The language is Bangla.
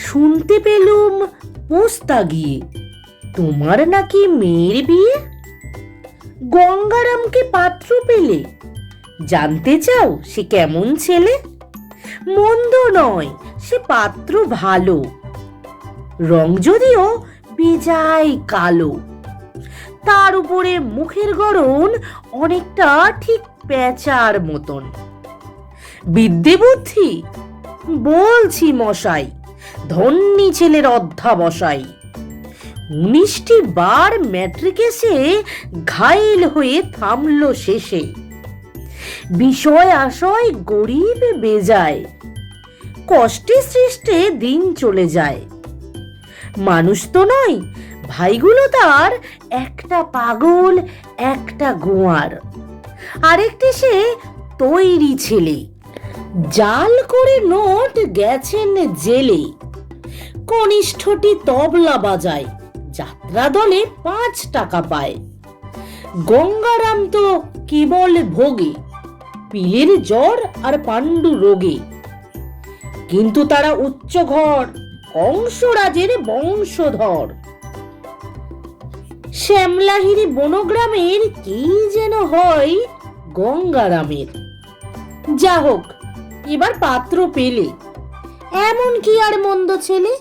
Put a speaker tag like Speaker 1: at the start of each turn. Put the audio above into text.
Speaker 1: শুনতে পেলুম পোস্তা গিয়ে তোমার নাকি মেয়ের বিয়ে। গঙ্গারামকে পাত্র পেলে, জানতে চাও সে কেমন ছেলে? মন্দ নয়, সে পাত্র ভালো, রং যদিও বেজায় কালো। তার উপরে মুখের গড়ন অনেকটা ঠিক পেঁচার মতন। বিদ্যে বুদ্ধি বলছি মশাই, ধন্যী ছেলের অধ্যাবসাই। 19টি বার ম্যাট্রিকে সে ঘায়েল হয়ে থামল শেষে। বিষয় আশয় গরিব বেজায়, কষ্টে সৃষ্টে দিন চলে যায়। মানুষ তো নয় ভাইগুলো তার, একটা পাগল একটা গোয়ার, আরেকটি সে তৈরি ছেলে। জাল করে নোট গেছেন জেলে, কনিষ্ঠটি তবলা বাজায়, যাত্রা দলে 5 টাকা পায়। গঙ্গারাম তো কেবল ভোগে, পিলের জ্বর আর পাণ্ডু রোগে। কিন্তু তারা উচ্চ ঘর, কংসরাজের বংশধর। শ্যামলাহিরি বনগ্রামের কি যেন হয় গঙ্গারামের। যা হোক, এবার পাত্র পেলে, এমন কি আর মন্দ ছেলে।